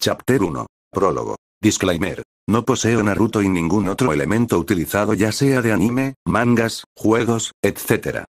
Chapter 1. Prólogo. Disclaimer. No poseo Naruto y ningún otro elemento utilizado ya sea de anime, mangas, juegos, etc.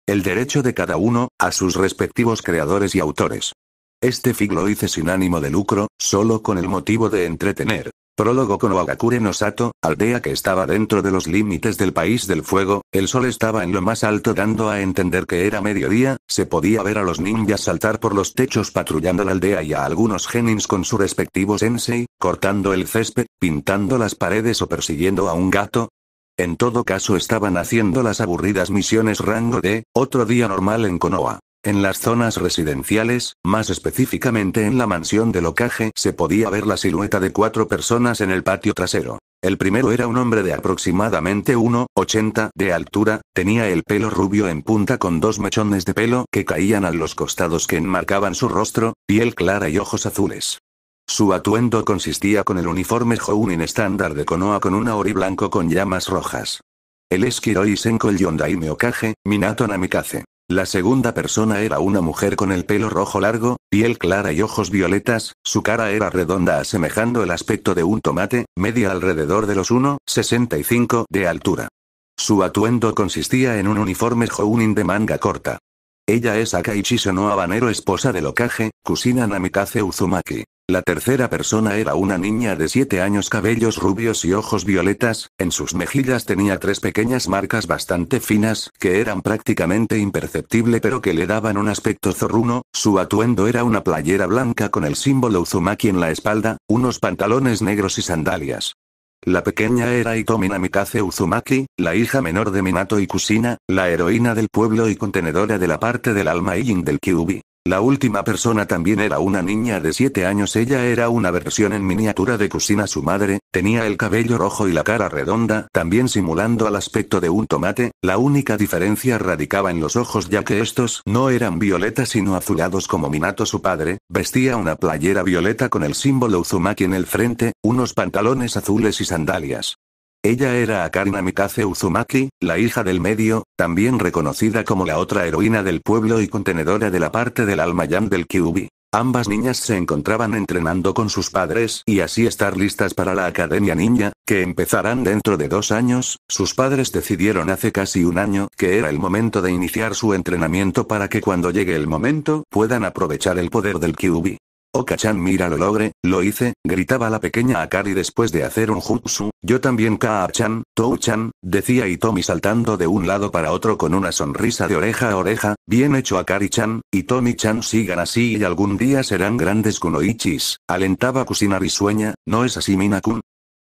El derecho de cada uno, a sus respectivos creadores y autores. Este fic lo hice sin ánimo de lucro, solo con el motivo de entretener. Prólogo. Konohagakure no Sato, aldea que estaba dentro de los límites del país del fuego, el sol estaba en lo más alto dando a entender que era mediodía, se podía ver a los ninjas saltar por los techos patrullando la aldea y a algunos genins con su respectivo sensei, cortando el césped, pintando las paredes o persiguiendo a un gato. En todo caso estaban haciendo las aburridas misiones rango D, otro día normal en Konoha. En las zonas residenciales, más específicamente en la mansión del Hokage, se podía ver la silueta de 4 personas en el patio trasero. El primero era un hombre de aproximadamente 1,80 de altura, tenía el pelo rubio en punta con 2 mechones de pelo que caían a los costados que enmarcaban su rostro, piel clara y ojos azules. Su atuendo consistía con el uniforme Jounin estándar de Konoha con un ori blanco con llamas rojas. El es Kiroi Senko el Yondaime Hokage, Minato Namikaze. La segunda persona era una mujer con el pelo rojo largo, piel clara y ojos violetas, su cara era redonda asemejando el aspecto de un tomate, media alrededor de los 1,65 de altura. Su atuendo consistía en un uniforme Jounin de manga corta. Ella es Akaichi Sono Habanero, esposa del Hokage, Kusina Namikaze Uzumaki. La tercera persona era una niña de 7 años, cabellos rubios y ojos violetas, en sus mejillas tenía 3 pequeñas marcas bastante finas, que eran prácticamente imperceptibles pero que le daban un aspecto zorruno. Su atuendo era una playera blanca con el símbolo Uzumaki en la espalda, unos pantalones negros y sandalias. La pequeña era Hitomi Namikaze Uzumaki, la hija menor de Minato y Kusina, la heroína del pueblo y contenedora de la parte del alma Yin del Kyuubi. La última persona también era una niña de 7 años, ella era una versión en miniatura de Kusina su madre, tenía el cabello rojo y la cara redonda, también simulando al aspecto de un tomate, la única diferencia radicaba en los ojos ya que estos no eran violetas sino azulados como Minato su padre, vestía una playera violeta con el símbolo Uzumaki en el frente, unos pantalones azules y sandalias. Ella era Akari Namikaze Uzumaki, la hija del medio, también reconocida como la otra heroína del pueblo y contenedora de la parte del alma Yang del Kyuubi. Ambas niñas se encontraban entrenando con sus padres y así estar listas para la Academia Ninja, que empezarán dentro de 2 años. Sus padres decidieron hace casi un año que era el momento de iniciar su entrenamiento para que cuando llegue el momento puedan aprovechar el poder del Kyuubi. Oka-chan, mira, lo logré, lo hice, gritaba la pequeña Akari después de hacer un jutsu. Yo también, Kaa-chan, Tou-chan, decía Hitomi saltando de un lado para otro con una sonrisa de oreja a oreja. Bien hecho, Akari-chan, Hitomi-chan, sigan así y algún día serán grandes kunoichis, alentaba Kusina risueña. ¿No es así, Mina-kun?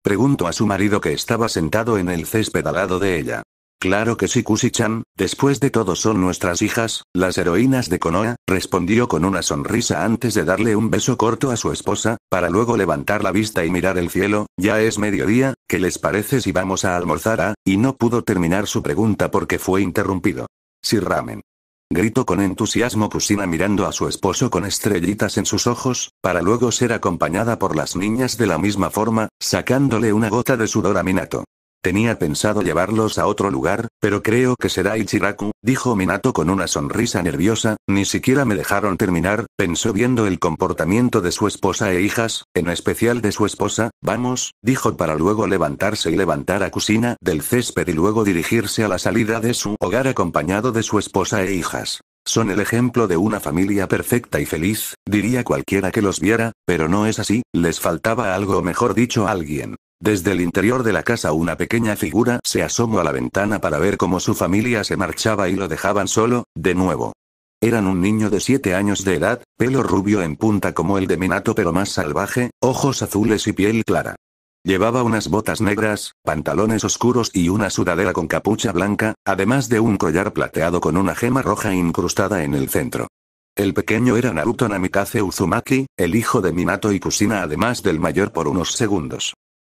Preguntó a su marido que estaba sentado en el césped al lado de ella. Claro que sí, Kushi-chan, después de todo son nuestras hijas, las heroínas de Konoha, respondió con una sonrisa antes de darle un beso corto a su esposa, para luego levantar la vista y mirar el cielo. Ya es mediodía, ¿qué les parece si vamos a almorzar? Y no pudo terminar su pregunta porque fue interrumpido. Sí, ramen. Gritó con entusiasmo Kusina mirando a su esposo con estrellitas en sus ojos, para luego ser acompañada por las niñas de la misma forma, sacándole una gota de sudor a Minato. Tenía pensado llevarlos a otro lugar, pero creo que será Ichiraku, dijo Minato con una sonrisa nerviosa. Ni siquiera me dejaron terminar, pensó viendo el comportamiento de su esposa e hijas, en especial de su esposa. Vamos, dijo para luego levantarse y levantar a Kusina del césped y luego dirigirse a la salida de su hogar acompañado de su esposa e hijas. Son el ejemplo de una familia perfecta y feliz, diría cualquiera que los viera, pero no es así, les faltaba algo, o mejor dicho, alguien. Desde el interior de la casa una pequeña figura se asomó a la ventana para ver cómo su familia se marchaba y lo dejaban solo, de nuevo. Eran un niño de 7 años de edad, pelo rubio en punta como el de Minato pero más salvaje, ojos azules y piel clara. Llevaba unas botas negras, pantalones oscuros y una sudadera con capucha blanca, además de un collar plateado con una gema roja incrustada en el centro. El pequeño era Naruto Namikaze Uzumaki, el hijo de Minato y Kusina además del mayor por unos segundos.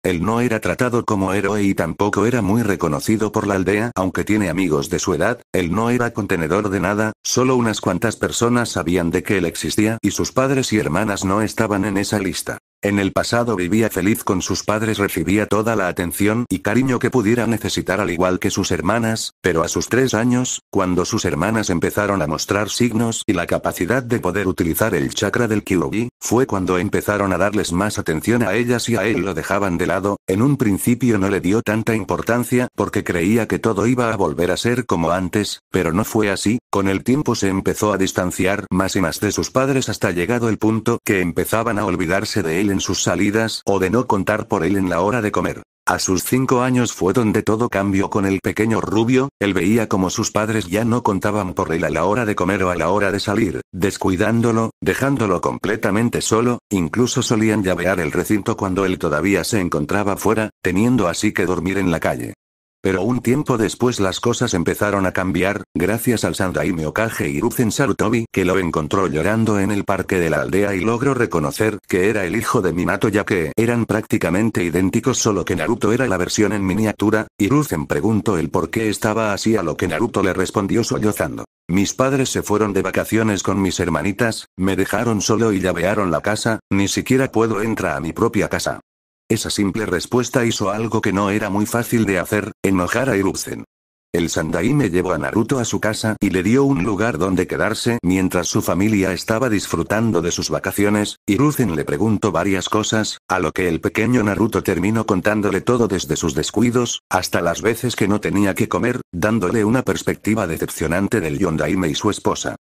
Él no era tratado como héroe y tampoco era muy reconocido por la aldea, aunque tiene amigos de su edad, él no era contenedor de nada, solo unas cuantas personas sabían de que él existía y sus padres y hermanas no estaban en esa lista. En el pasado vivía feliz con sus padres, recibía toda la atención y cariño que pudiera necesitar al igual que sus hermanas, pero a sus 3 años, cuando sus hermanas empezaron a mostrar signos y la capacidad de poder utilizar el chakra del Kyuubi, fue cuando empezaron a darles más atención a ellas y a él lo dejaban de lado. En un principio no le dio tanta importancia porque creía que todo iba a volver a ser como antes, pero no fue así. Con el tiempo se empezó a distanciar más y más de sus padres hasta llegado el punto que empezaban a olvidarse de él en sus salidas o de no contar por él en la hora de comer. A sus 5 años fue donde todo cambió con el pequeño rubio. Él veía como sus padres ya no contaban por él a la hora de comer o a la hora de salir, descuidándolo, dejándolo completamente solo, incluso solían llavear el recinto cuando él todavía se encontraba fuera, teniendo así que dormir en la calle. Pero un tiempo después las cosas empezaron a cambiar, gracias al Sandaime Hokage Hiruzen Sarutobi, que lo encontró llorando en el parque de la aldea y logró reconocer que era el hijo de Minato ya que eran prácticamente idénticos solo que Naruto era la versión en miniatura. Hiruzen preguntó el por qué estaba así a lo que Naruto le respondió sollozando. Mis padres se fueron de vacaciones con mis hermanitas, me dejaron solo y llavearon la casa, ni siquiera puedo entrar a mi propia casa. Esa simple respuesta hizo algo que no era muy fácil de hacer, enojar a Hiruzen. El Sandaime llevó a Naruto a su casa y le dio un lugar donde quedarse mientras su familia estaba disfrutando de sus vacaciones. Hiruzen le preguntó varias cosas, a lo que el pequeño Naruto terminó contándole todo desde sus descuidos, hasta las veces que no tenía que comer, dándole una perspectiva decepcionante del Yondaime y su esposa.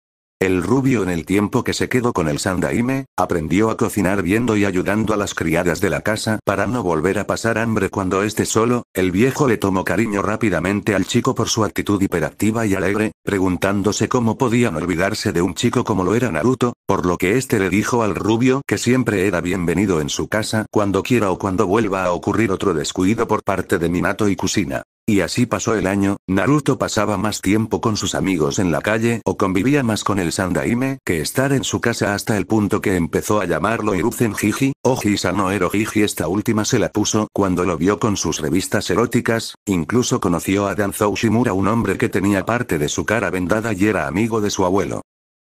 El rubio en el tiempo que se quedó con el Sandaime, aprendió a cocinar viendo y ayudando a las criadas de la casa para no volver a pasar hambre cuando esté solo. El viejo le tomó cariño rápidamente al chico por su actitud hiperactiva y alegre, preguntándose cómo podían olvidarse de un chico como lo era Naruto, por lo que este le dijo al rubio que siempre era bienvenido en su casa cuando quiera o cuando vuelva a ocurrir otro descuido por parte de Minato y Kushina. Y así pasó el año. Naruto pasaba más tiempo con sus amigos en la calle o convivía más con el Sandaime que estar en su casa hasta el punto que empezó a llamarlo Hiruzen Jiji, o Hisano Ero Jiji. Esta última se la puso cuando lo vio con sus revistas eróticas. Incluso conoció a Danzou Shimura, un hombre que tenía parte de su cara vendada y era amigo de su abuelo.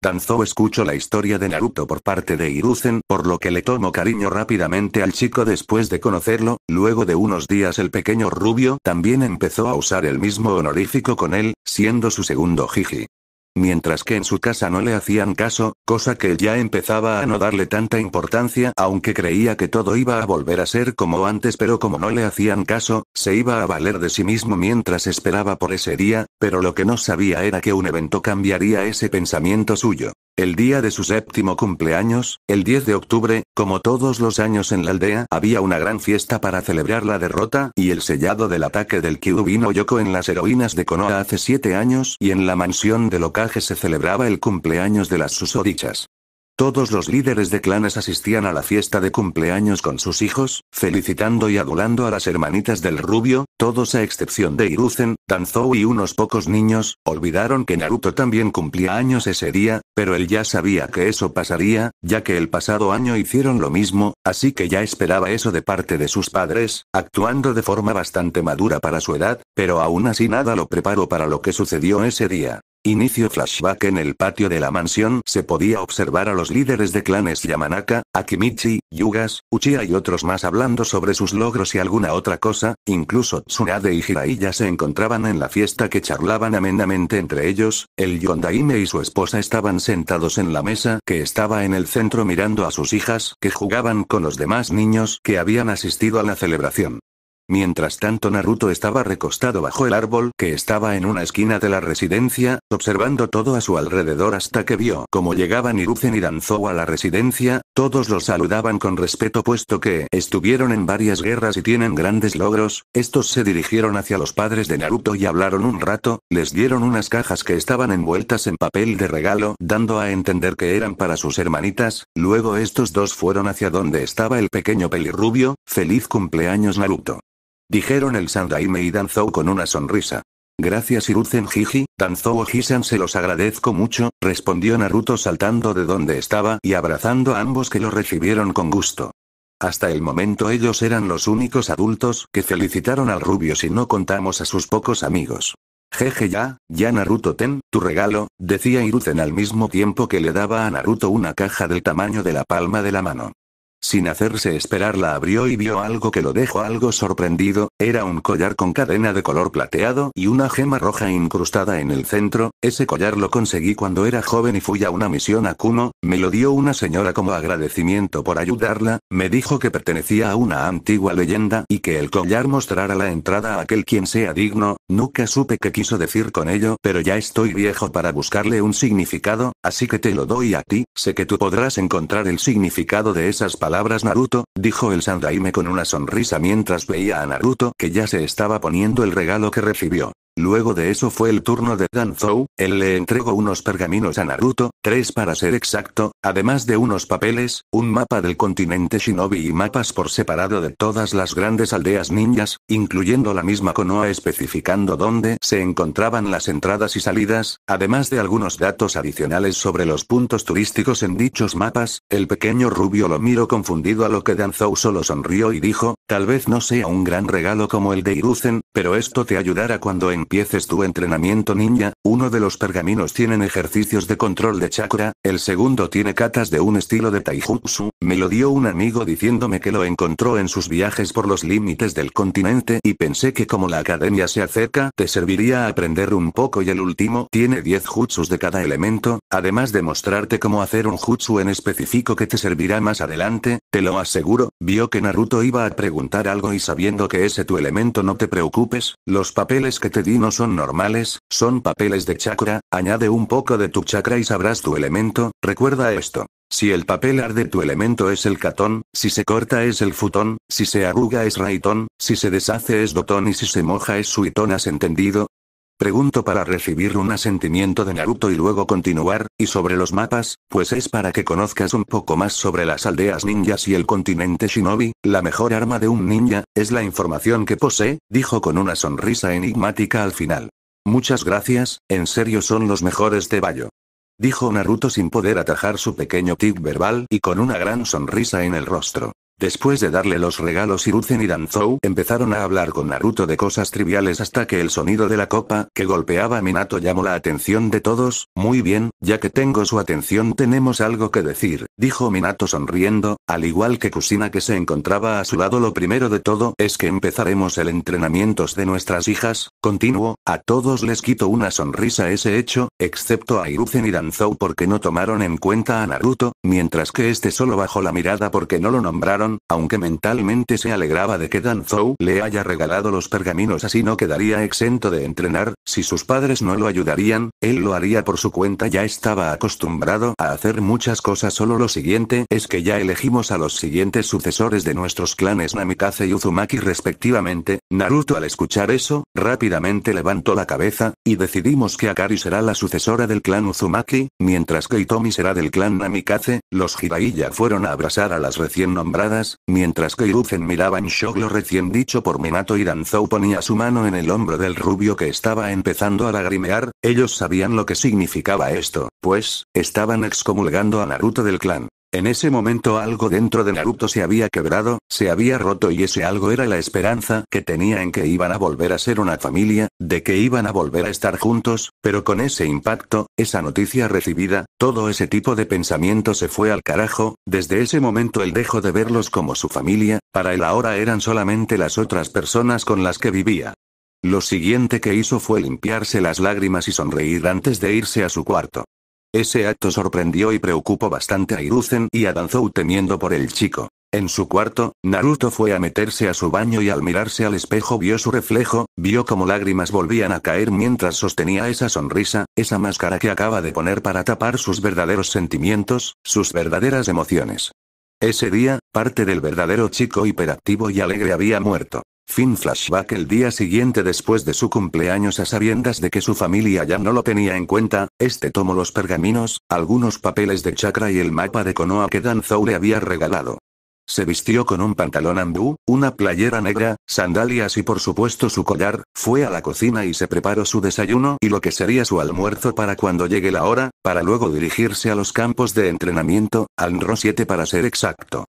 Danzou escuchó la historia de Naruto por parte de Hiruzen, por lo que le tomó cariño rápidamente al chico después de conocerlo. Luego de unos días el pequeño rubio también empezó a usar el mismo honorífico con él, siendo su segundo Jiji. Mientras que en su casa no le hacían caso, cosa que él ya empezaba a no darle tanta importancia, aunque creía que todo iba a volver a ser como antes, pero como no le hacían caso, se iba a valer de sí mismo mientras esperaba por ese día, pero lo que no sabía era que un evento cambiaría ese pensamiento suyo. El día de su 7º cumpleaños, el 10 de octubre, como todos los años en la aldea, había una gran fiesta para celebrar la derrota y el sellado del ataque del Kyuubi no Yoko en las heroínas de Konoha hace 7 años, y en la mansión del Hokage se celebraba el cumpleaños de las susodichas. Todos los líderes de clanes asistían a la fiesta de cumpleaños con sus hijos, felicitando y adulando a las hermanitas del rubio. Todos a excepción de Hiruzen, Danzou y unos pocos niños, olvidaron que Naruto también cumplía años ese día, pero él ya sabía que eso pasaría, ya que el pasado año hicieron lo mismo, así que ya esperaba eso de parte de sus padres, actuando de forma bastante madura para su edad, pero aún así nada lo preparó para lo que sucedió ese día. Inicio flashback. En el patio de la mansión se podía observar a los líderes de clanes Yamanaka, Akimichi, Yugas, Uchiha y otros más hablando sobre sus logros y alguna otra cosa. Incluso Tsunade y Jiraiya se encontraban en la fiesta que charlaban amenamente entre ellos. El Yondaime y su esposa estaban sentados en la mesa que estaba en el centro mirando a sus hijas que jugaban con los demás niños que habían asistido a la celebración. Mientras tanto Naruto estaba recostado bajo el árbol que estaba en una esquina de la residencia, observando todo a su alrededor hasta que vio cómo llegaban Hiruzen y Danzou a la residencia. Todos los saludaban con respeto puesto que estuvieron en varias guerras y tienen grandes logros. Estos se dirigieron hacia los padres de Naruto y hablaron un rato, les dieron unas cajas que estaban envueltas en papel de regalo, dando a entender que eran para sus hermanitas. Luego estos dos fueron hacia donde estaba el pequeño pelirrubio. Feliz cumpleaños Naruto, dijeron el Sandaime y Danzou con una sonrisa. Gracias Hiruzen Jiji, Danzou Oji-san, se los agradezco mucho, respondió Naruto saltando de donde estaba y abrazando a ambos que lo recibieron con gusto. Hasta el momento ellos eran los únicos adultos que felicitaron al rubio si no contamos a sus pocos amigos. Jeje, ya Naruto, ten tu regalo, decía Hiruzen al mismo tiempo que le daba a Naruto una caja del tamaño de la palma de la mano. Sin hacerse esperar la abrió y vio algo que lo dejó algo sorprendido, era un collar con cadena de color plateado y una gema roja incrustada en el centro. Ese collar lo conseguí cuando era joven y fui a una misión a Kuno, me lo dio una señora como agradecimiento por ayudarla, me dijo que pertenecía a una antigua leyenda y que el collar mostrara la entrada a aquel quien sea digno. Nunca supe qué quiso decir con ello, pero ya estoy viejo para buscarle un significado, así que te lo doy a ti. Sé que tú podrás encontrar el significado de esas palabras, Naruto, dijo el Sandaime con una sonrisa mientras veía a Naruto que ya se estaba poniendo el regalo que recibió. Luego de eso fue el turno de Danzou, él le entregó unos pergaminos a Naruto, 3 para ser exacto, además de unos papeles, un mapa del continente Shinobi y mapas por separado de todas las grandes aldeas ninjas, incluyendo la misma Konoha especificando dónde se encontraban las entradas y salidas, además de algunos datos adicionales sobre los puntos turísticos en dichos mapas. El pequeño rubio lo miró confundido a lo que Danzou solo sonrió y dijo, tal vez no sea un gran regalo como el de Hiruzen, pero esto te ayudará cuando empieces tu entrenamiento ninja. Uno de los pergaminos tienen ejercicios de control de chakra, el segundo tiene katas de un estilo de taijutsu, me lo dio un amigo diciéndome que lo encontró en sus viajes por los límites del continente y pensé que como la academia se acerca te serviría a aprender un poco y el último tiene 10 jutsus de cada elemento, además de mostrarte cómo hacer un jutsu en específico que te servirá más adelante, te lo aseguro. Vio que Naruto iba a preguntar algo y sabiendo que ese tu elemento no te preocupes, los papeles que te di no son normales, son papeles de chakra, añade un poco de tu chakra y sabrás tu elemento, recuerda esto. Si el papel arde tu elemento es el catón, si se corta es el futón, si se arruga es raitón, si se deshace es dotón y si se moja es suitón, ¿has entendido? Pregunto para recibir un asentimiento de Naruto y luego continuar. Y sobre los mapas, pues es para que conozcas un poco más sobre las aldeas ninjas y el continente Shinobi. La mejor arma de un ninja es la información que posee, dijo con una sonrisa enigmática al final. Muchas gracias, en serio son los mejores de Bayo, dijo Naruto sin poder atajar su pequeño tic verbal y con una gran sonrisa en el rostro. Después de darle los regalos, Hiruzen y Danzou empezaron a hablar con Naruto de cosas triviales hasta que el sonido de la copa que golpeaba a Minato llamó la atención de todos. Muy bien, ya que tengo su atención tenemos algo que decir, dijo Minato sonriendo, al igual que Kusina que se encontraba a su lado. Lo primero de todo es que empezaremos el entrenamiento de nuestras hijas, continuó, a todos les quitó una sonrisa ese hecho, excepto a Hiruzen y Danzou porque no tomaron en cuenta a Naruto, mientras que este solo bajó la mirada porque no lo nombraron. Aunque mentalmente se alegraba de que Danzou le haya regalado los pergaminos, así no quedaría exento de entrenar. Si sus padres no lo ayudarían, él lo haría por su cuenta. Ya estaba acostumbrado a hacer muchas cosas. Solo lo siguiente es que ya elegimos a los siguientes sucesores de nuestros clanes Namikaze y Uzumaki respectivamente. Naruto al escuchar eso, rápidamente levantó la cabeza, y decidimos que Akari será la sucesora del clan Uzumaki, mientras que Hitomi será del clan Namikaze. Los Jiraiya fueron a abrazar a las recién nombradas, mientras que Hiruzen miraba en shock lo recién dicho por Minato y Danzou ponía su mano en el hombro del rubio que estaba empezando a lagrimear. Ellos sabían lo que significaba esto, pues, estaban excomulgando a Naruto del clan. En ese momento algo dentro de Naruto se había quebrado, se había roto y ese algo era la esperanza que tenía en que iban a volver a ser una familia, de que iban a volver a estar juntos, pero con ese impacto, esa noticia recibida, todo ese tipo de pensamiento se fue al carajo. Desde ese momento él dejó de verlos como su familia, para él ahora eran solamente las otras personas con las que vivía. Lo siguiente que hizo fue limpiarse las lágrimas y sonreír antes de irse a su cuarto. Ese acto sorprendió y preocupó bastante a Hiruzen y a Danzou temiendo por el chico. En su cuarto, Naruto fue a meterse a su baño y al mirarse al espejo vio su reflejo, vio como lágrimas volvían a caer mientras sostenía esa sonrisa, esa máscara que acaba de poner para tapar sus verdaderos sentimientos, sus verdaderas emociones. Ese día, parte del verdadero chico hiperactivo y alegre había muerto. Fin flashback. El día siguiente después de su cumpleaños, a sabiendas de que su familia ya no lo tenía en cuenta, tomó los pergaminos, algunos papeles de chakra y el mapa de Konoha que Danzou le había regalado. Se vistió con un pantalón ambú, una playera negra, sandalias y por supuesto su collar, fue a la cocina y se preparó su desayuno y lo que sería su almuerzo para cuando llegue la hora, para luego dirigirse a los campos de entrenamiento, al Ro 7 para ser exacto.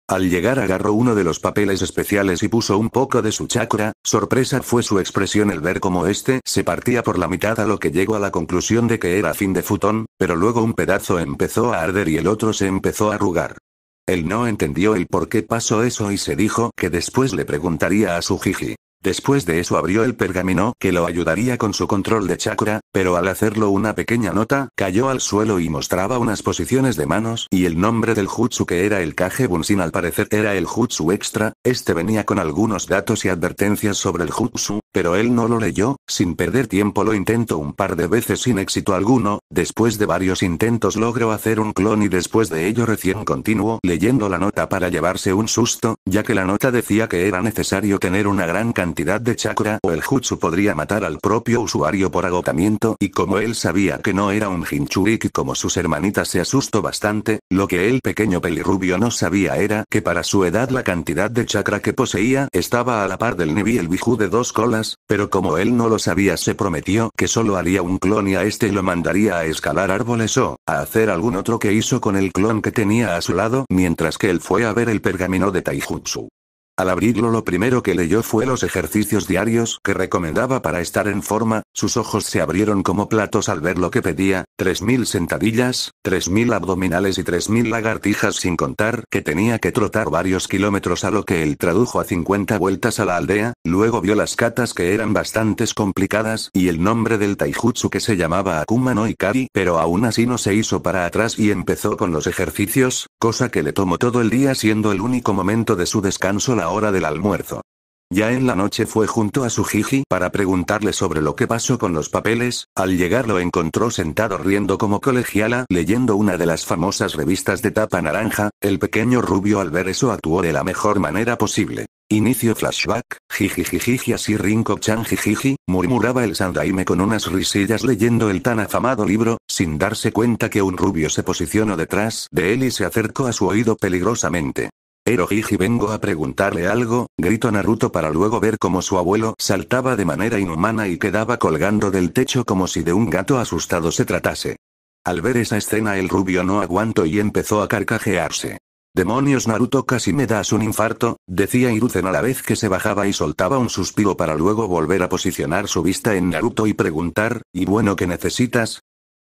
Al llegar agarró uno de los papeles especiales y puso un poco de su chakra. Sorpresa fue su expresión al ver cómo se partía por la mitad, a lo que llegó a la conclusión de que era fin de futón, pero luego un pedazo empezó a arder y el otro se empezó a arrugar. Él no entendió el por qué pasó eso y se dijo que después le preguntaría a su Jiji. Después de eso abrió el pergamino que lo ayudaría con su control de chakra, pero al hacerlo una pequeña nota cayó al suelo y mostraba unas posiciones de manos y el nombre del jutsu que era el Kage Bunshin al parecer era el jutsu extra, este venía con algunos datos y advertencias sobre el jutsu, pero él no lo leyó, sin perder tiempo lo intentó un par de veces sin éxito alguno, después de varios intentos logró hacer un clon y después de ello recién continuó leyendo la nota para llevarse un susto, ya que la nota decía que era necesario tener una gran cantidad de chakra o el jutsu podría matar al propio usuario por agotamiento y como él sabía que no era un Jinchuriki como sus hermanitas se asustó bastante, lo que el pequeño pelirrubio no sabía era que para su edad la cantidad de chakra que poseía estaba a la par del Nibi el Biju de 2 colas, pero como él no lo sabía se prometió que solo haría un clon y a este lo mandaría a escalar árboles o a hacer algún otro que hizo con el clon que tenía a su lado mientras que él fue a ver el pergamino de Taijutsu. Al abrirlo lo primero que leyó fue los ejercicios diarios que recomendaba para estar en forma, sus ojos se abrieron como platos al ver lo que pedía, 3000 sentadillas, 3000 abdominales y 3000 lagartijas sin contar que tenía que trotar varios kilómetros a lo que él tradujo a 50 vueltas a la aldea, luego vio las katas que eran bastante complicadas y el nombre del taijutsu que se llamaba Akuma no Ikari, pero aún así no se hizo para atrás y empezó con los ejercicios, cosa que le tomó todo el día siendo el único momento de su descanso la hora del almuerzo. Ya en la noche fue junto a su Jiji para preguntarle sobre lo que pasó con los papeles, al llegar lo encontró sentado riendo como colegiala leyendo una de las famosas revistas de tapa naranja, el pequeño rubio al ver eso actuó de la mejor manera posible. Inicio flashback, jijijijiji así Rinko-chan jijiji, murmuraba el Sandaime con unas risillas leyendo el tan afamado libro, sin darse cuenta que un rubio se posicionó detrás de él y se acercó a su oído peligrosamente. Jiji vengo a preguntarle algo, gritó Naruto para luego ver cómo su abuelo saltaba de manera inhumana y quedaba colgando del techo como si de un gato asustado se tratase. Al ver esa escena el rubio no aguantó y empezó a carcajearse. Demonios Naruto casi me das un infarto, decía Hiruzen a la vez que se bajaba y soltaba un suspiro para luego volver a posicionar su vista en Naruto y preguntar, ¿y bueno qué necesitas?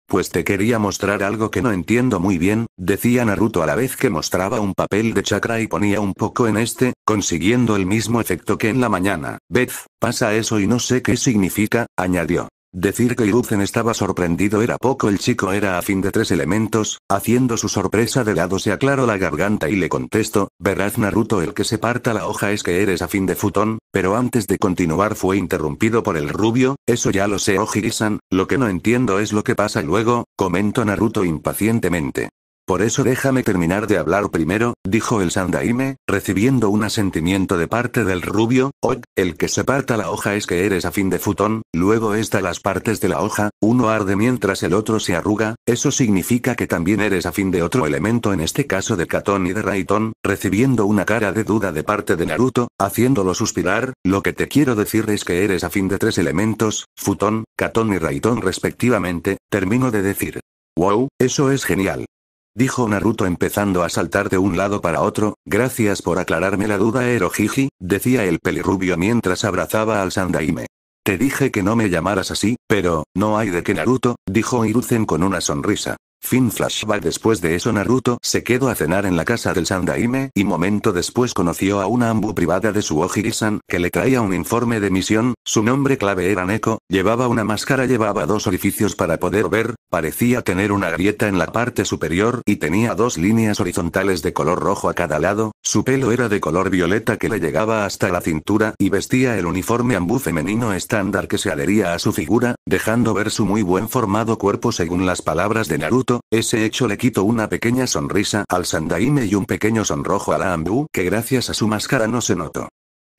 Pues te quería mostrar algo que no entiendo muy bien, decía Naruto a la vez que mostraba un papel de chakra y ponía un poco en este, consiguiendo el mismo efecto que en la mañana. Beth, pasa eso y no sé qué significa, añadió. Decir que Hiruzen estaba sorprendido era poco, el chico era afín de 3 elementos, haciendo su sorpresa de lado se aclaró la garganta y le contestó, verás Naruto el que se parta la hoja es que eres afín de futón, pero antes de continuar fue interrumpido por el rubio, eso ya lo sé Ojiri-san, lo que no entiendo es lo que pasa luego, comentó Naruto impacientemente. Por eso déjame terminar de hablar primero, dijo el Sandaime, recibiendo un asentimiento de parte del rubio, el que se parta la hoja es que eres afín de futón, luego está las partes de la hoja, uno arde mientras el otro se arruga, eso significa que también eres afín de otro elemento en este caso de Katon y de Raiton, recibiendo una cara de duda de parte de Naruto, haciéndolo suspirar, lo que te quiero decir es que eres afín de 3 elementos, futón, Katon y Raiton respectivamente, termino de decir. Wow, eso es genial. Dijo Naruto empezando a saltar de un lado para otro, gracias por aclararme la duda Jiji, decía el pelirrubio mientras abrazaba al Sandaime. Te dije que no me llamaras así, pero, no hay de qué Naruto, dijo Hiruzen con una sonrisa. Fin flashback. Después de eso Naruto se quedó a cenar en la casa del Sandaime y momento después conoció a una ambu privada de su Ojiri-san que le traía un informe de misión, su nombre clave era Neko, llevaba una máscara, llevaba 2 orificios para poder ver, parecía tener una grieta en la parte superior y tenía 2 líneas horizontales de color rojo a cada lado, su pelo era de color violeta que le llegaba hasta la cintura y vestía el uniforme ambu femenino estándar que se adhería a su figura, dejando ver su muy buen formado cuerpo según las palabras de Naruto. Ese hecho le quitó una pequeña sonrisa al Sandaime y un pequeño sonrojo a la ambu que gracias a su máscara no se notó.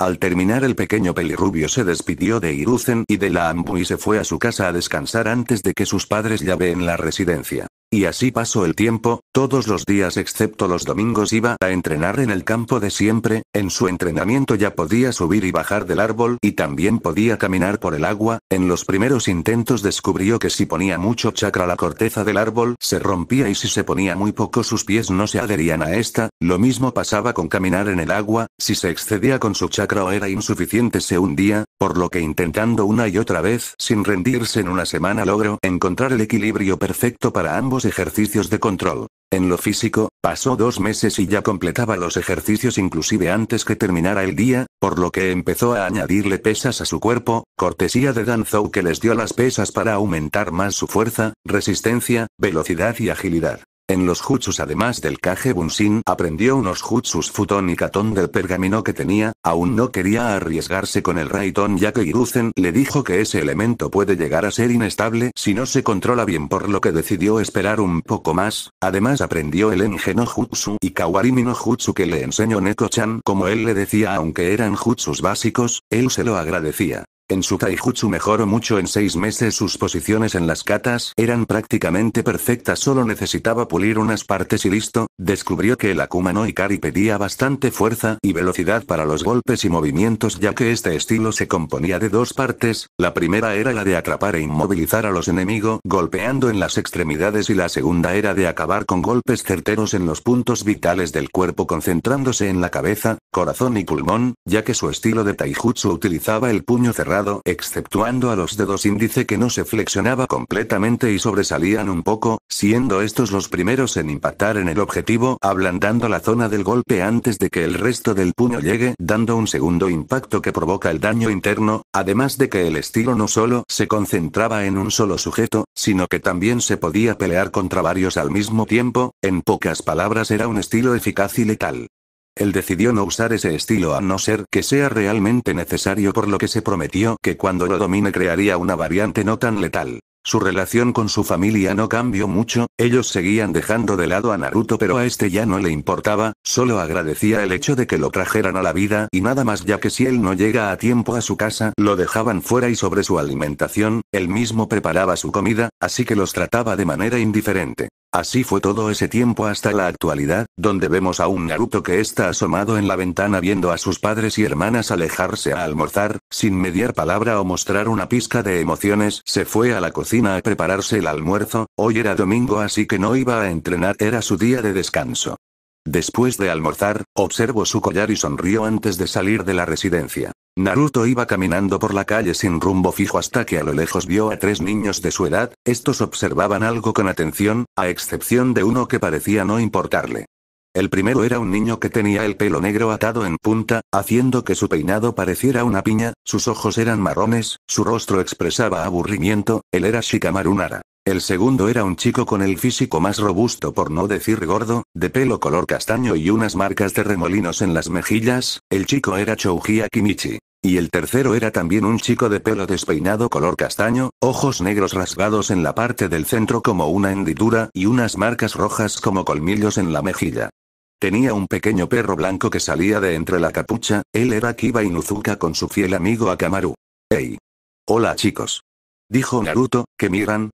Al terminar el pequeño pelirrubio se despidió de Hiruzen y de la ambu y se fue a su casa a descansar antes de que sus padres llaveen la residencia. Y así pasó el tiempo, todos los días excepto los domingos iba a entrenar en el campo de siempre, en su entrenamiento ya podía subir y bajar del árbol y también podía caminar por el agua, en los primeros intentos descubrió que si ponía mucho chakra la corteza del árbol se rompía y si se ponía muy poco sus pies no se adherían a esta, lo mismo pasaba con caminar en el agua, si se excedía con su chakra o era insuficiente se hundía, por lo que intentando una y otra vez sin rendirse en una semana logró encontrar el equilibrio perfecto para ambos nuevos ejercicios de control. En lo físico, pasó 2 meses y ya completaba los ejercicios inclusive antes que terminara el día, por lo que empezó a añadirle pesas a su cuerpo, cortesía de Danzou que les dio las pesas para aumentar más su fuerza, resistencia, velocidad y agilidad. En los jutsus además del Kage Bunshin aprendió unos jutsus Futon y Katon del pergamino que tenía, aún no quería arriesgarse con el Raiton ya que Hiruzen le dijo que ese elemento puede llegar a ser inestable si no se controla bien por lo que decidió esperar un poco más, además aprendió el Enge no Jutsu y Kawarimi no Jutsu que le enseñó Neko-chan como él le decía aunque eran jutsus básicos, él se lo agradecía. En su taijutsu mejoró mucho en 6 meses sus posiciones en las katas eran prácticamente perfectas solo necesitaba pulir unas partes y listo, descubrió que el Akuma no Ikari pedía bastante fuerza y velocidad para los golpes y movimientos ya que este estilo se componía de 2 partes, la primera era la de atrapar e inmovilizar a los enemigos golpeando en las extremidades y la segunda era de acabar con golpes certeros en los puntos vitales del cuerpo concentrándose en la cabeza, corazón y pulmón, ya que su estilo de taijutsu utilizaba el puño cerrado exceptuando a los dedos índice que no se flexionaba completamente y sobresalían un poco, siendo estos los primeros en impactar en el objetivo, ablandando la zona del golpe antes de que el resto del puño llegue, dando un segundo impacto que provoca el daño interno, además de que el estilo no solo se concentraba en un solo sujeto, sino que también se podía pelear contra varios al mismo tiempo, en pocas palabras era un estilo eficaz y letal. Él decidió no usar ese estilo a no ser que sea realmente necesario por lo que se prometió que cuando lo domine crearía una variante no tan letal. Su relación con su familia no cambió mucho, ellos seguían dejando de lado a Naruto pero a este ya no le importaba, solo agradecía el hecho de que lo trajeran a la vida y nada más ya que si él no llega a tiempo a su casa, lo dejaban fuera y sobre su alimentación, él mismo preparaba su comida, así que los trataba de manera indiferente. Así fue todo ese tiempo hasta la actualidad, donde vemos a un Naruto que está asomado en la ventana viendo a sus padres y hermanas alejarse a almorzar, sin mediar palabra o mostrar una pizca de emociones, se fue a la cocina a prepararse el almuerzo, hoy era domingo así que no iba a entrenar, era su día de descanso. Después de almorzar, observó su collar y sonrió antes de salir de la residencia. Naruto iba caminando por la calle sin rumbo fijo hasta que a lo lejos vio a 3 niños de su edad, estos observaban algo con atención, a excepción de uno que parecía no importarle. El primero era un niño que tenía el pelo negro atado en punta, haciendo que su peinado pareciera una piña, sus ojos eran marrones, su rostro expresaba aburrimiento, él era Shikamaru Nara. El segundo era un chico con el físico más robusto por no decir gordo, de pelo color castaño y unas marcas de remolinos en las mejillas, el chico era Chouji Akimichi. Y el tercero era también un chico de pelo despeinado color castaño, ojos negros rasgados en la parte del centro como una hendidura y unas marcas rojas como colmillos en la mejilla. Tenía un pequeño perro blanco que salía de entre la capucha, él era Kiba Inuzuka con su fiel amigo Akamaru. «Hey. Hola chicos», dijo Naruto, ¿qué miran?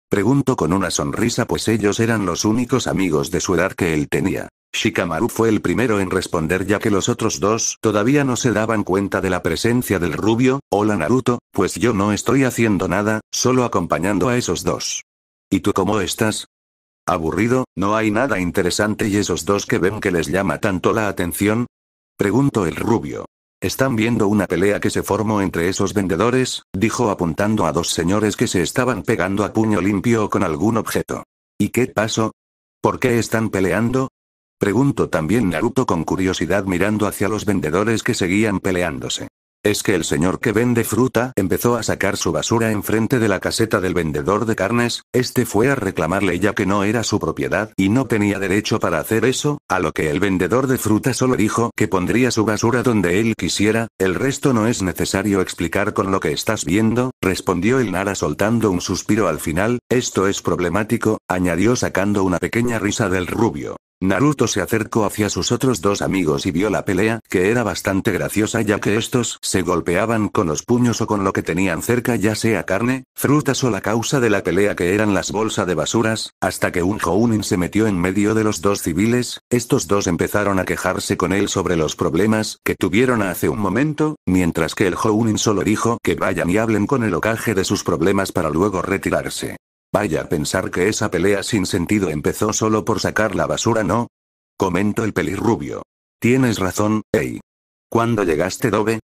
Preguntó con una sonrisa pues ellos eran los únicos amigos de su edad que él tenía. Shikamaru fue el primero en responder ya que los otros dos todavía no se daban cuenta de la presencia del rubio. Hola Naruto, pues yo no estoy haciendo nada, solo acompañando a esos dos. ¿Y tú cómo estás? ¿Aburrido? ¿No hay nada interesante y esos dos que ven que les llama tanto la atención? Preguntó el rubio. Están viendo una pelea que se formó entre esos vendedores, dijo apuntando a 2 señores que se estaban pegando a puño limpio con algún objeto. ¿Y qué pasó? ¿Por qué están peleando? Preguntó también Naruto con curiosidad mirando hacia los vendedores que seguían peleándose. Es que el señor que vende fruta empezó a sacar su basura enfrente de la caseta del vendedor de carnes, este fue a reclamarle ya que no era su propiedad y no tenía derecho para hacer eso, a lo que el vendedor de fruta solo dijo que pondría su basura donde él quisiera, el resto no es necesario explicar con lo que estás viendo, respondió el Nara soltando un suspiro al final, esto es problemático, añadió sacando una pequeña risa del rubio. Naruto se acercó hacia sus otros 2 amigos y vio la pelea, que era bastante graciosa ya que estos se golpeaban con los puños o con lo que tenían cerca ya sea carne, frutas o la causa de la pelea que eran las bolsas de basuras, hasta que un Jounin se metió en medio de los 2 civiles, estos 2 empezaron a quejarse con él sobre los problemas que tuvieron hace un momento, mientras que el Jounin solo dijo que vayan y hablen con el Hokage de sus problemas para luego retirarse. Vaya a pensar que esa pelea sin sentido empezó solo por sacar la basura, ¿no? Comentó el pelirrubio. Tienes razón, hey. ¿Cuándo llegaste, Dobe?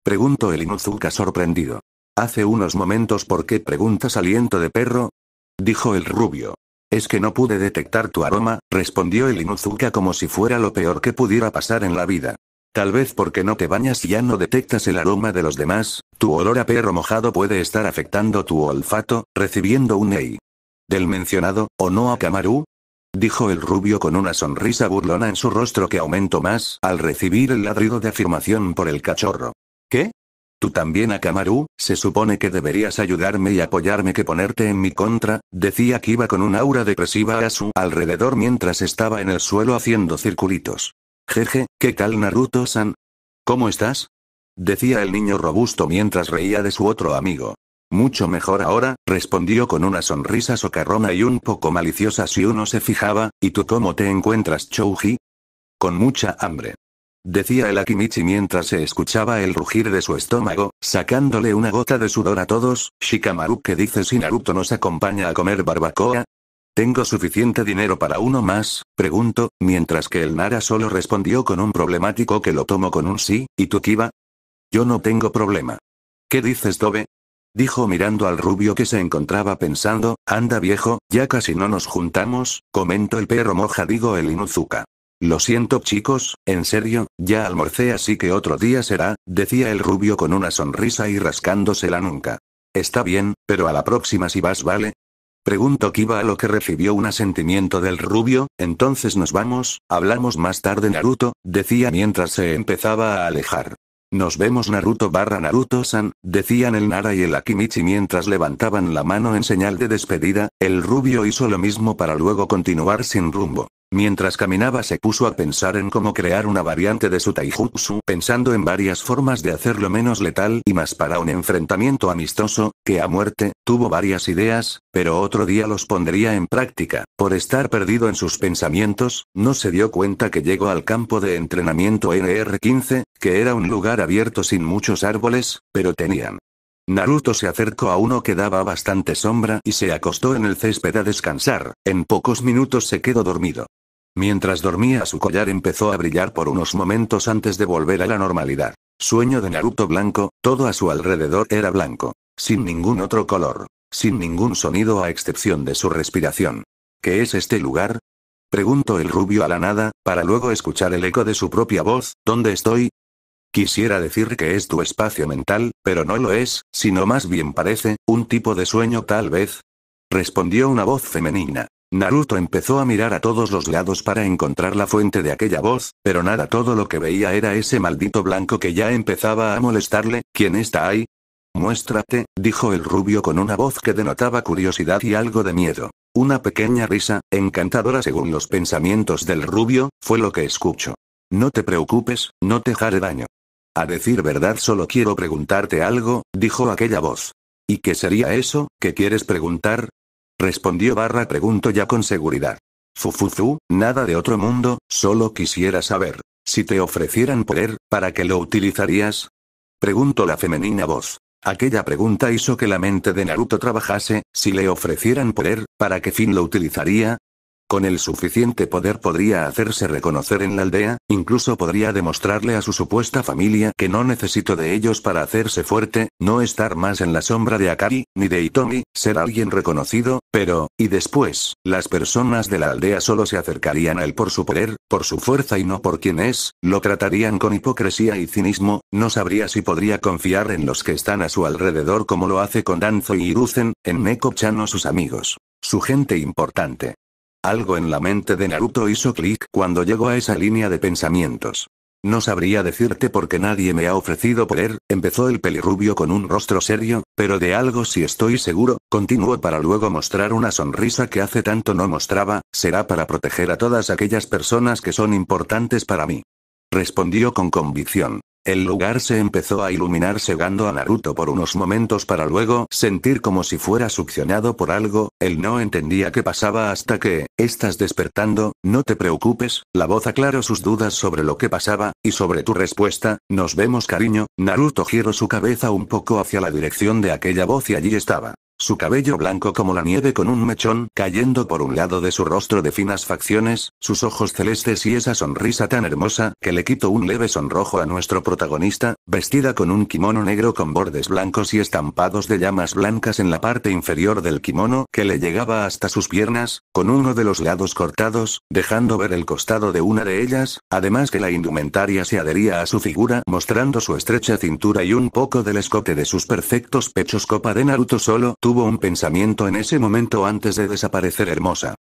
Preguntó el Inuzuka sorprendido. Hace unos momentos. ¿Por qué preguntas aliento de perro? Dijo el rubio. Es que no pude detectar tu aroma, respondió el Inuzuka como si fuera lo peor que pudiera pasar en la vida. Tal vez porque no te bañas y ya no detectas el aroma de los demás, tu olor a perro mojado puede estar afectando tu olfato, recibiendo un EI. ¿Del mencionado, o no Akamaru? Dijo el rubio con una sonrisa burlona en su rostro que aumentó más al recibir el ladrido de afirmación por el cachorro. ¿Qué? ¿Tú también Akamaru? Se supone que deberías ayudarme y apoyarme que ponerte en mi contra, decía Kiba con un aura depresiva a su alrededor mientras estaba en el suelo haciendo circulitos. Jeje, ¿qué tal Naruto-san? ¿Cómo estás? Decía el niño robusto mientras reía de su otro amigo. Mucho mejor ahora, respondió con una sonrisa socarrona y un poco maliciosa si uno se fijaba. ¿Y tú cómo te encuentras, Chouji? Con mucha hambre. Decía el Akimichi mientras se escuchaba el rugir de su estómago, sacándole una gota de sudor a todos. Shikamaru, ¿qué dices si Naruto nos acompaña a comer barbacoa? ¿Tengo suficiente dinero para uno más? Preguntó, mientras que el Nara solo respondió con un problemático que lo tomo con un sí. ¿Y tú Kiba? Yo no tengo problema. ¿Qué dices Tobe? Dijo mirando al rubio que se encontraba pensando. Anda viejo, ya casi no nos juntamos, comentó el perro moja el Inuzuka. Lo siento chicos, en serio, ya almorcé así que otro día será, decía el rubio con una sonrisa y rascándose la nuca. Está bien, pero a la próxima si vas vale. Preguntó Kiba a lo que recibió un asentimiento del rubio. Entonces nos vamos, hablamos más tarde Naruto, decía mientras se empezaba a alejar. Nos vemos Naruto-Naruto-san, decían el Nara y el Akimichi mientras levantaban la mano en señal de despedida. El rubio hizo lo mismo para luego continuar sin rumbo. Mientras caminaba se puso a pensar en cómo crear una variante de su taijutsu, pensando en varias formas de hacerlo menos letal y más para un enfrentamiento amistoso, que a muerte. Tuvo varias ideas, pero otro día los pondría en práctica. Por estar perdido en sus pensamientos, no se dio cuenta que llegó al campo de entrenamiento NR-15, que era un lugar abierto sin muchos árboles, pero tenían. Naruto se acercó a uno que daba bastante sombra y se acostó en el césped a descansar. En pocos minutos se quedó dormido. Mientras dormía su collar empezó a brillar por unos momentos antes de volver a la normalidad. Sueño de Naruto blanco, todo a su alrededor era blanco. Sin ningún otro color. Sin ningún sonido a excepción de su respiración. ¿Qué es este lugar? Preguntó el rubio a la nada, para luego escuchar el eco de su propia voz. ¿Dónde estoy? Quisiera decir que es tu espacio mental, pero no lo es, sino más bien parece, un tipo de sueño tal vez. Respondió una voz femenina. Naruto empezó a mirar a todos los lados para encontrar la fuente de aquella voz, pero nada, todo lo que veía era ese maldito blanco que ya empezaba a molestarle. ¿Quién está ahí? Muéstrate, dijo el rubio con una voz que denotaba curiosidad y algo de miedo. Una pequeña risa, encantadora según los pensamientos del rubio, fue lo que escuchó. No te preocupes, no te haré daño. A decir verdad solo quiero preguntarte algo, dijo aquella voz. ¿Y qué sería eso, que quieres preguntar? Respondió preguntó ya con seguridad. Fufufu, nada de otro mundo, solo quisiera saber. Si te ofrecieran poder, ¿para qué lo utilizarías? Preguntó la femenina voz. Aquella pregunta hizo que la mente de Naruto trabajase. Si le ofrecieran poder, ¿para qué fin lo utilizaría? Con el suficiente poder podría hacerse reconocer en la aldea, incluso podría demostrarle a su supuesta familia que no necesitó de ellos para hacerse fuerte, no estar más en la sombra de Akari, ni de Hitomi, ser alguien reconocido, pero, y después, las personas de la aldea solo se acercarían a él por su poder, por su fuerza y no por quién es, lo tratarían con hipocresía y cinismo, no sabría si podría confiar en los que están a su alrededor como lo hace con Danzo y Hiruzen, en Neko-chan o sus amigos, su gente importante. Algo en la mente de Naruto hizo clic cuando llegó a esa línea de pensamientos. No sabría decirte porque nadie me ha ofrecido poder, empezó el pelirrubio con un rostro serio, pero de algo sí estoy seguro, continuó para luego mostrar una sonrisa que hace tanto no mostraba, será para proteger a todas aquellas personas que son importantes para mí. Respondió con convicción. El lugar se empezó a iluminar cegando a Naruto por unos momentos para luego sentir como si fuera succionado por algo. Él no entendía qué pasaba hasta que, estás despertando, no te preocupes, la voz aclaró sus dudas sobre lo que pasaba, y sobre tu respuesta, nos vemos cariño. Naruto giró su cabeza un poco hacia la dirección de aquella voz y allí estaba. Su cabello blanco como la nieve con un mechón cayendo por un lado de su rostro de finas facciones, sus ojos celestes y esa sonrisa tan hermosa que le quitó un leve sonrojo a nuestro protagonista. vestida con un kimono negro con bordes blancos y estampados de llamas blancas en la parte inferior del kimono que le llegaba hasta sus piernas, con uno de los lados cortados, dejando ver el costado de una de ellas, además que la indumentaria se adhería a su figura mostrando su estrecha cintura y un poco del escote de sus perfectos pechos. Copa de Naruto solo tuvo un pensamiento en ese momento antes de desaparecer hermosa.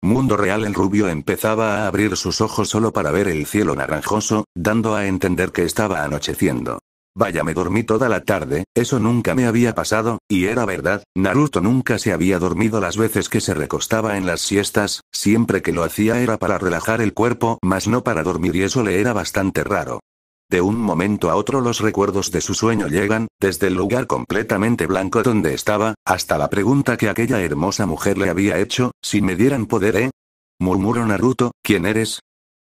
Mundo real. El rubio empezaba a abrir sus ojos solo para ver el cielo naranjoso, dando a entender que estaba anocheciendo. Vaya, me dormí toda la tarde, eso nunca me había pasado, y era verdad, Naruto nunca se había dormido las veces que se recostaba en las siestas, siempre que lo hacía era para relajar el cuerpo, mas no para dormir y eso le era bastante raro. De un momento a otro los recuerdos de su sueño llegan, desde el lugar completamente blanco donde estaba, hasta la pregunta que aquella hermosa mujer le había hecho, si me dieran poder, murmuró Naruto, ¿quién eres?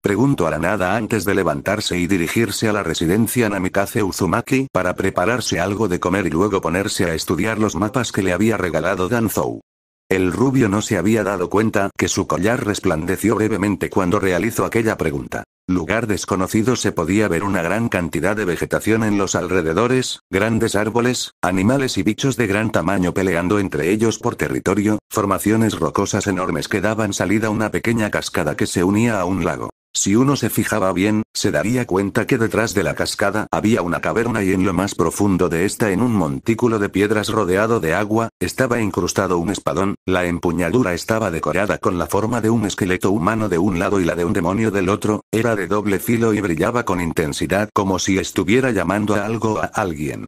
Preguntó a la nada antes de levantarse y dirigirse a la residencia Namikaze Uzumaki para prepararse algo de comer y luego ponerse a estudiar los mapas que le había regalado Danzou. El rubio no se había dado cuenta que su collar resplandeció brevemente cuando realizó aquella pregunta. Lugar desconocido. Se podía ver una gran cantidad de vegetación en los alrededores, grandes árboles, animales y bichos de gran tamaño peleando entre ellos por territorio, formaciones rocosas enormes que daban salida a una pequeña cascada que se unía a un lago. Si uno se fijaba bien, se daría cuenta que detrás de la cascada había una caverna y en lo más profundo de esta, en un montículo de piedras rodeado de agua, estaba incrustado un espadón. La empuñadura estaba decorada con la forma de un esqueleto humano de un lado y la de un demonio del otro, era de doble filo y brillaba con intensidad como si estuviera llamando a algo o a alguien.